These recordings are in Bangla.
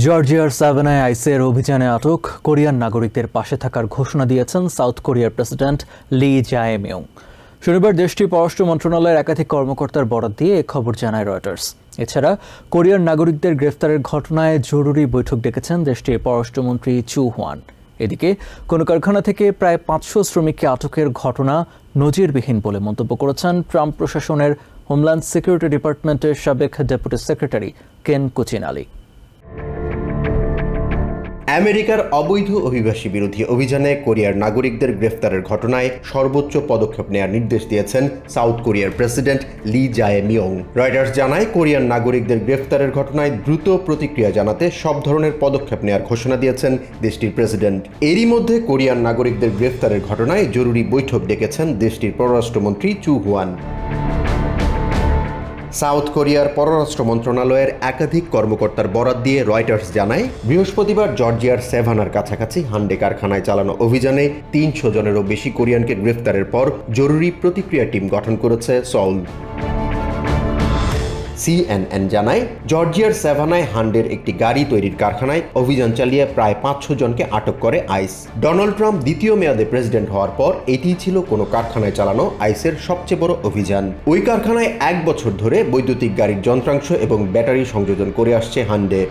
জর্জিয়ার সাভানায় আইসির অভিযানে আটক কোরিয়ান নাগরিকদের পাশে থাকার ঘোষণা দিয়েছেন সাউথ কোরিয়ার প্রেসিডেন্ট লি জাএ-মিয়ং। শনিবার দেশটির পররাষ্ট্র মন্ত্রণালয়ের একাধিক কর্মকর্তার বরাত দিয়ে এ খবর জানায় রয়টার্স। এছাড়া কোরিয়ান নাগরিকদের গ্রেফতারের ঘটনায় জরুরি বৈঠক ডেকেছেন দেশটির পররাষ্ট্রমন্ত্রী চু হোয়ান। এদিকে কোনো কারখানা থেকে প্রায় 500 শ্রমিককে আটকের ঘটনা নজিরবিহীন বলে মন্তব্য করেছেন ট্রাম্প প্রশাসনের হোমল্যান্ড সিকিউরিটি ডিপার্টমেন্টের সাবেক ডেপুটি সেক্রেটারি কেন কুচিনালি। আমেরিকার অবৈধ অভিবাসী বিরোধী অভিযানে কোরিয়ার নাগরিকদের গ্রেফতারের ঘটনায় সর্বোচ্চ পদক্ষেপ নেওয়ার নির্দেশ দিয়েছেন সাউথ কোরিয়ার প্রেসিডেন্ট লি জাএ-মিয়ং। রয়টার্স জানায়, কোরিয়ান নাগরিকদের গ্রেফতারের ঘটনায় দ্রুত প্রতিক্রিয়া জানাতে সব ধরনের পদক্ষেপ নেওয়ার ঘোষণা দিয়েছেন দেশটির প্রেসিডেন্ট। এরই মধ্যে কোরিয়ান নাগরিকদের গ্রেফতারের ঘটনায় জরুরি বৈঠক ডেকেছেন দেশটির পররাষ্ট্রমন্ত্রী চু হোয়ান। সাউথ কোরিয়ার পররাষ্ট্র মন্ত্রণালয়ের একাধিক কর্মকর্তার বরাত দিয়ে রয়টার্স জানায়, বৃহস্পতিবার জর্জিয়ার সাভানার কাছাকাছি হান্ডে কারখানায় চালানো অভিযানে 300 জনেরও বেশি কোরিয়ানকে গ্রেফতারের পর জরুরি প্রতিক্রিয়া টিম গঠন করেছে সউল। CNN জানায়, জর্জিয়ার সাভানায় হান্ডের একটি গাড়ি তৈরির কারখানায় অভিযান চালিয়ে প্রায় 500 জনকে আটক করে আইস। ডোনাল্ড ট্রাম্প দ্বিতীয় মেয়াদে প্রেসিডেন্ট হওয়ার পর এটিই ছিল কোনো কারখানায় চালানো আইসের সবচেয়ে বড় অভিযান। ওই কারখানায় 1 বছর ধরে বৈদ্যুতিক গাড়ির যন্ত্রাংশ এবং ব্যাটারি সংযোজন করে আসছে হান্ডে।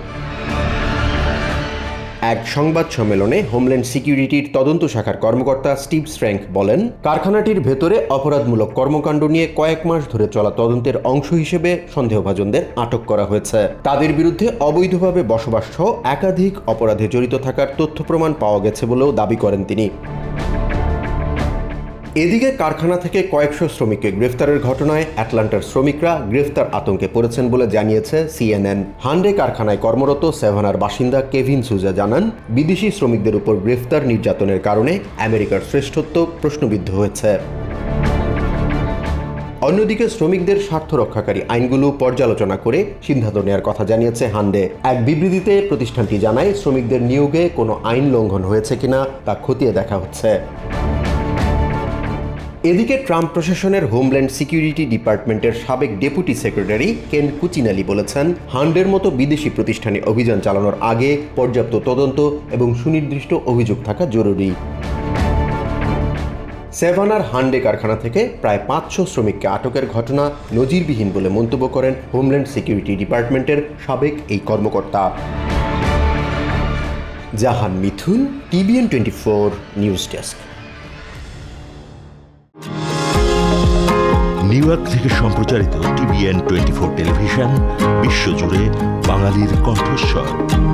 এক সংবাদ সম্মেলনে হোমল্যান্ড সিকিউরিটির তদন্ত শাখার কর্মকর্তা স্টিভ স্ট্র্যাঙ্ক বলেন, কারখানাটির ভেতরে অপরাধমূলক কর্মকাণ্ড নিয়ে কয়েক মাস ধরে চলা তদন্তের অংশ হিসেবে সন্দেহভাজনদের আটক করা হয়েছে। তাদের বিরুদ্ধে অবৈধভাবে বসবাস সহ একাধিক অপরাধে জড়িত থাকার তথ্য প্রমাণ পাওয়া গেছে বলেও দাবি করেন তিনি। এদিকে কারখানা থেকে কয়েকশো শ্রমিককে গ্রেফতারের ঘটনায় অ্যাটলান্টার শ্রমিকরা গ্রেফতার আতঙ্কে পড়েছেন বলে জানিয়েছে CNN। হান্ডে কারখানায় কর্মরত সাভানার বাসিন্দা কেভিন সুজা জানান, বিদেশি শ্রমিকদের উপর গ্রেফতার নির্যাতনের কারণে আমেরিকার শ্রেষ্ঠত্ব প্রশ্নবিদ্ধ হয়েছে। অন্যদিকে শ্রমিকদের স্বার্থ রক্ষাকারী আইনগুলো পর্যালোচনা করে সিদ্ধান্ত নেওয়ার কথা জানিয়েছে হান্ডে। এক বিবৃতিতে প্রতিষ্ঠানটি জানায়, শ্রমিকদের নিয়োগে কোনো আইন লঙ্ঘন হয়েছে কিনা তা খতিয়ে দেখা হচ্ছে। এদিকে ট্রাম্প প্রশাসনের হোমল্যান্ড সিকিউরিটি ডিপার্টমেন্টের সাবেক ডেপুটি সেক্রেটারি কেন কুচিনালি বলেছেন, হান্ডের মতো বিদেশি প্রতিষ্ঠানে অভিযান চালানোর আগে পর্যাপ্ত তদন্ত এবং সুনির্দিষ্ট অভিযোগ থাকা জরুরি। সাভানার হান্ডে কারখানা থেকে প্রায় 500 শ্রমিককে আটকের ঘটনা নজিরবিহীন বলে মন্তব্য করেন হোমল্যান্ড সিকিউরিটি ডিপার্টমেন্টের সাবেক এই কর্মকর্তা। জাহান মিথুন, TVN 24 news desk. New York থেকে সম্প্রচারিত TVN 24 টেলিভিশন বিশ্বজুড়ে বাঙালির কণ্ঠস্বর।